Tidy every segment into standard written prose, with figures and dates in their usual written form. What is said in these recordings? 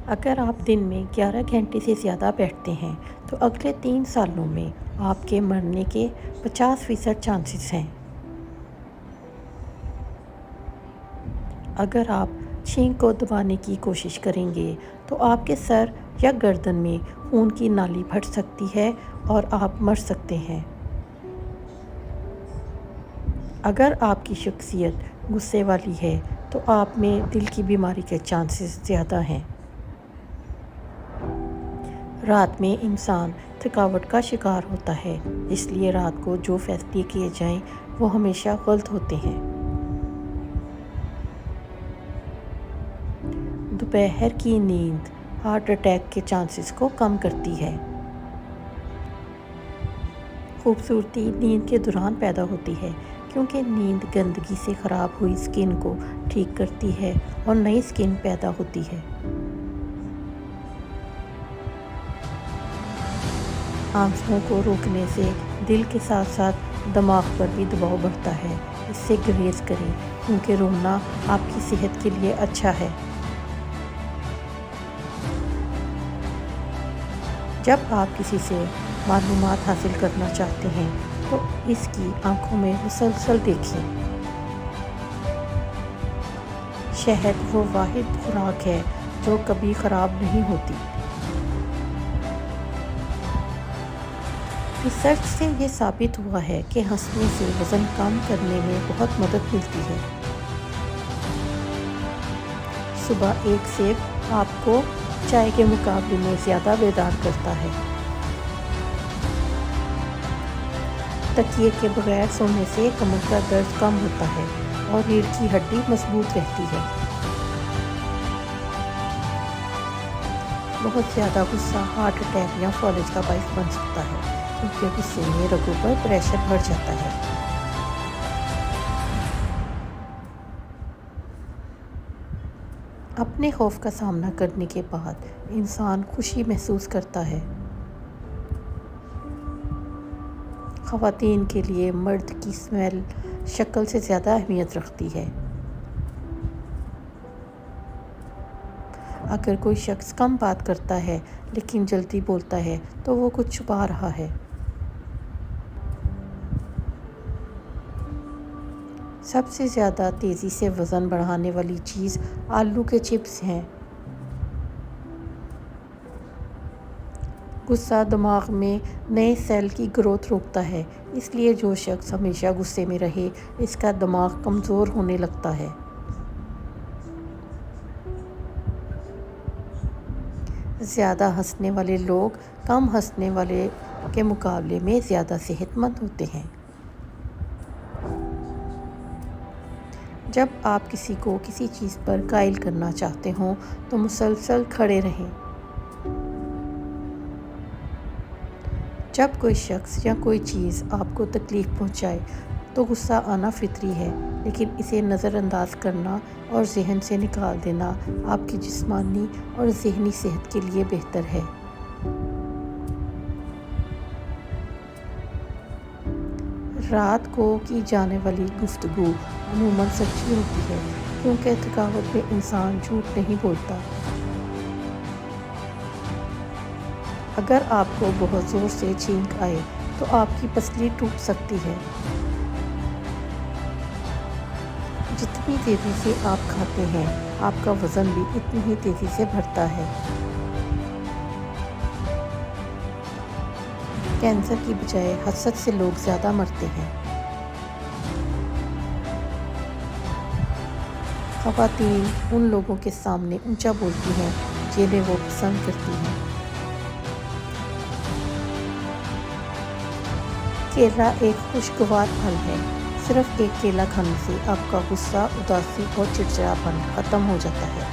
اگر آپ دن میں 11 گھنٹے سے زیادہ بیٹھتے ہیں تو اگلے 3 سالوں میں آپ کے مرنے کے 50% چانسز ہیں۔ اگر آپ چھینک کو دبانے کی کوشش کریں گے تو آپ کے سر یا گردن میں خون کی نالی پھٹ سکتی ہے اور آپ مر سکتے ہیں۔ اگر آپ کی شخصیت غصے والی ہے تو آپ میں دل کی بیماری کے چانسز زیادہ ہیں۔ رات میں انسان تھکاوٹ کا شکار ہوتا ہے، اس لیے رات کو جو فیصلے کیے جائیں وہ ہمیشہ غلط ہوتے ہیں۔ دوپہر کی نیند ہارٹ اٹیک کے چانسز کو کم کرتی ہے۔ خوبصورتی نیند کے دوران پیدا ہوتی ہے کیونکہ نیند گندگی سے خراب ہوئی سکن کو ٹھیک کرتی ہے اور نئی سکن پیدا ہوتی ہے۔ آنسوؤں کو روکنے سے دل کے ساتھ ساتھ دماغ پر بھی دباؤ بڑھتا ہے، اس سے گریز کریں کیونکہ رونا آپ کی صحت کے لیے اچھا ہے۔ جب آپ کسی سے معلومات حاصل کرنا چاہتے ہیں تو اس کی آنکھوں میں مسلسل دیکھیں۔ شہد وہ واحد خوراک ہے جو کبھی خراب نہیں ہوتی۔ ریسرچ سے یہ ثابت ہوا ہے کہ ہنسنے سے وزن کم کرنے میں بہت مدد ملتی ہے۔ صبح ایک سیب آپ کو چائے کے مقابلے میں زیادہ بیدار کرتا ہے۔ تکیے کے بغیر سونے سے کمر کا درد کم ہوتا ہے اور ریڑھ کی ہڈی مضبوط رہتی ہے۔ بہت زیادہ غصہ ہارٹ اٹیک یا فالج کا باعث بن سکتا ہے کیونکہ غصے میں رگوں پر پریشر بڑھ جاتا ہے۔ اپنے خوف کا سامنا کرنے کے بعد انسان خوشی محسوس کرتا ہے۔ خواتین کے لیے مرد کی سمیل شکل سے زیادہ اہمیت رکھتی ہے۔ اگر کوئی شخص کم بات کرتا ہے لیکن جلدی بولتا ہے تو وہ کچھ چھپا رہا ہے۔ سب سے زیادہ تیزی سے وزن بڑھانے والی چیز آلو کے چپس ہیں۔ غصہ دماغ میں نئے سیل کی گروتھ روکتا ہے، اس لیے جو شخص ہمیشہ غصے میں رہے اس کا دماغ کمزور ہونے لگتا ہے۔ زیادہ ہنسنے والے لوگ کم ہنسنے والے کے مقابلے میں زیادہ صحت مند ہوتے ہیں۔ جب آپ کسی کو کسی چیز پر قائل کرنا چاہتے ہوں تو مسلسل کھڑے رہیں۔ جب کوئی شخص یا کوئی چیز آپ کو تکلیف پہنچائے تو غصہ آنا فطری ہے، لیکن اسے نظر انداز کرنا اور ذہن سے نکال دینا آپ کی جسمانی اور ذہنی صحت کے لیے بہتر ہے۔ رات کو کی جانے والی گفتگو عموماً سچی ہوتی ہے کیونکہ تھکاوٹ میں انسان جھوٹ نہیں بولتا۔ اگر آپ کو بہت زور سے چھینک آئے تو آپ کی پسلی ٹوٹ سکتی ہے۔ جتنی تیزی سے آپ کھاتے ہیں آپ کا وزن بھی اتنی ہی تیزی سے بڑھتا ہے۔ کینسر کی بجائے حسد سے لوگ زیادہ مرتے ہیں۔ خواتین ان لوگوں کے سامنے اونچا بولتی ہیں جنہیں وہ پسند کرتی ہیں۔ کیلا ایک خوشگوار پھل ہے۔ صرف ایک کیلا کھانے سے آپ کا غصہ، اداسی اور چڑچڑاپن ختم ہو جاتا ہے۔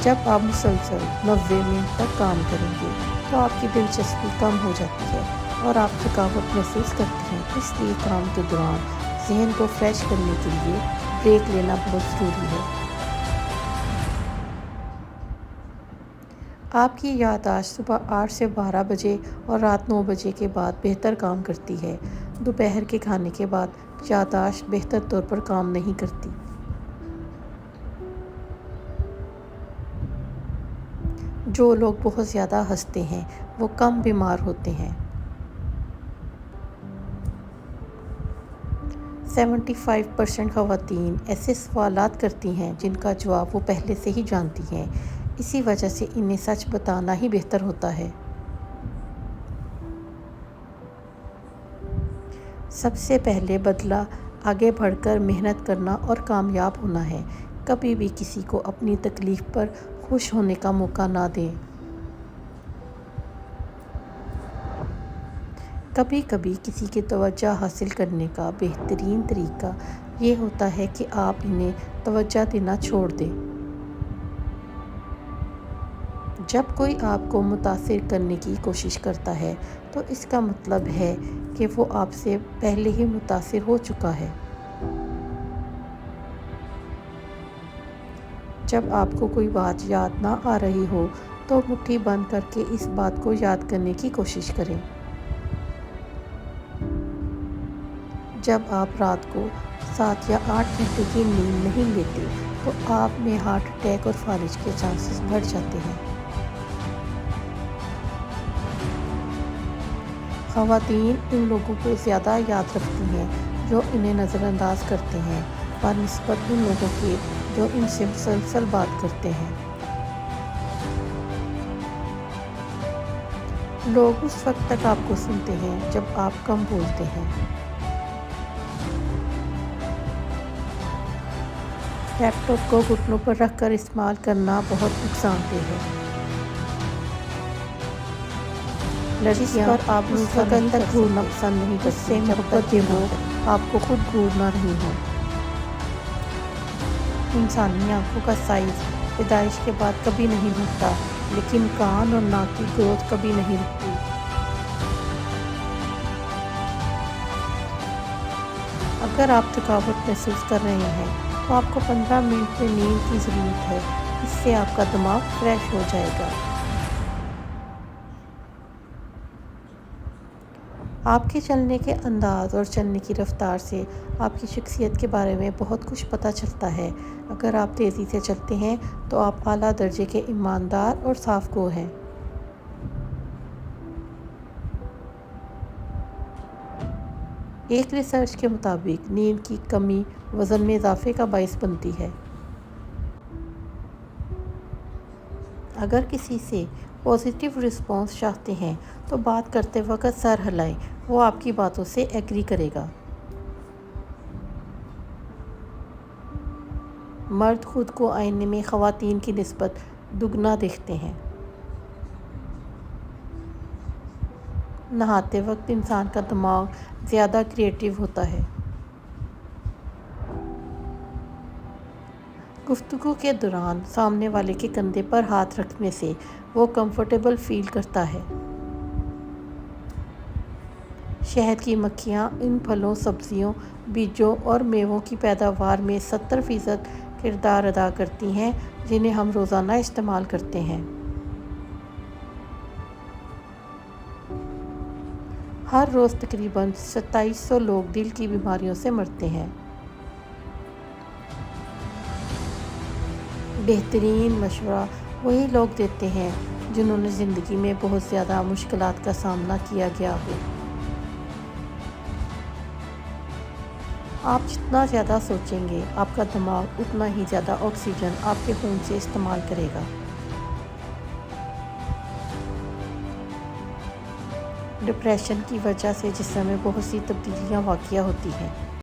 جب آپ مسلسل 90 منٹ تک کام کریں گے تو آپ کی دلچسپی کم ہو جاتی ہے اور آپ تھکاوٹ محسوس کرتے ہیں، اس لیے کام کے دوران ذہن کو فریش کرنے کے لیے بریک لینا بہت ضروری ہے۔ آپ کی یادداشت صبح 8 سے 12 بجے اور رات 9 بجے کے بعد بہتر کام کرتی ہے۔ دوپہر کے کھانے کے بعد یادداشت بہتر طور پر کام نہیں کرتی۔ جو لوگ بہت زیادہ ہنستے ہیں وہ کم بیمار ہوتے ہیں۔ 75% خواتین ایسے سوالات کرتی ہیں جن کا جواب وہ پہلے سے ہی جانتی ہیں، اسی وجہ سے انہیں سچ بتانا ہی بہتر ہوتا ہے۔ سب سے پہلے بدلہ آگے بڑھ کر محنت کرنا اور کامیاب ہونا ہے۔ کبھی بھی کسی کو اپنی تکلیف پر خوش ہونے کا موقع نہ دیں۔ کبھی کبھی کسی کی توجہ حاصل کرنے کا بہترین طریقہ یہ ہوتا ہے کہ آپ انہیں توجہ دینا چھوڑ دیں۔ جب کوئی آپ کو متاثر کرنے کی کوشش کرتا ہے تو اس کا مطلب ہے کہ وہ آپ سے پہلے ہی متاثر ہو چکا ہے۔ جب آپ کو کوئی بات یاد نہ آ رہی ہو تو مٹھی بند کر کے اس بات کو یاد کرنے کی کوشش کریں۔ جب آپ رات کو 7 یا 8 گھنٹے کی نیند نہیں لیتے تو آپ میں ہارٹ اٹیک اور فالج کے چانسز بڑھ جاتے ہیں۔ خواتین ان لوگوں کو زیادہ یاد رکھتی ہیں جو انہیں نظر انداز کرتے ہیں بنسبت ان لوگوں کے جو ان سے مسلسل بات کرتے ہیں۔ لوگ اس وقت تک آپ کو سنتے ہیں جب آپ کم بولتے ہیں۔ لیپ ٹاپ کو گھٹنوں پر رکھ کر استعمال کرنا بہت نقصان دہ ہے۔ لڑکیاں آپ اس وقت تک گھورنا پسند نہیں کرتی جب تک کہ وہ آپ کو خود گھورنا رہی ہوں۔ انسانی آنکھوں کا سائز پیدائش کے بعد کبھی نہیں بڑھتا، لیکن کان اور ناک کی گروتھ کبھی نہیں رکتی۔ اگر آپ تھکاوٹ محسوس کر رہے ہیں تو آپ کو 15 منٹ کی نیند کی ضرورت ہے، اس سے آپ کا دماغ فریش ہو جائے گا۔ آپ کے چلنے کے انداز اور چلنے کی رفتار سے آپ کی شخصیت کے بارے میں بہت کچھ پتہ چلتا ہے۔ اگر آپ تیزی سے چلتے ہیں تو آپ اعلیٰ درجے کے ایماندار اور صاف گو ہیں۔ ایک ریسرچ کے مطابق نیند کی کمی وزن میں اضافے کا باعث بنتی ہے۔ اگر کسی سے پازیٹیو رسپانس چاہتے ہیں تو بات کرتے وقت سر ہلائیں، وہ آپ کی باتوں سے ایگری کرے گا۔ مرد خود کو آئینے میں خواتین کی نسبت دگنا دیکھتے ہیں۔ نہاتے وقت انسان کا دماغ زیادہ کریٹیو ہوتا ہے۔ گفتگو کے دوران سامنے والے کے کندھے پر ہاتھ رکھنے سے وہ کمفرٹیبل فیل کرتا ہے۔ شہد کی مکھیاں ان پھلوں، سبزیوں، بیجوں اور میووں کی پیداوار میں 70% کردار ادا کرتی ہیں جنہیں ہم روزانہ استعمال کرتے ہیں۔ ہر روز تقریباً 2700 لوگ دل کی بیماریوں سے مرتے ہیں۔ بہترین مشورہ وہی لوگ دیتے ہیں جنہوں نے زندگی میں بہت زیادہ مشکلات کا سامنا کیا گیا ہو۔ آپ جتنا زیادہ سوچیں گے، آپ کا دماغ اتنا ہی زیادہ آکسیجن آپ کے خون سے استعمال کرے گا۔ ڈپریشن کی وجہ سے جسم میں بہت سی تبدیلیاں واقع ہوتی ہیں۔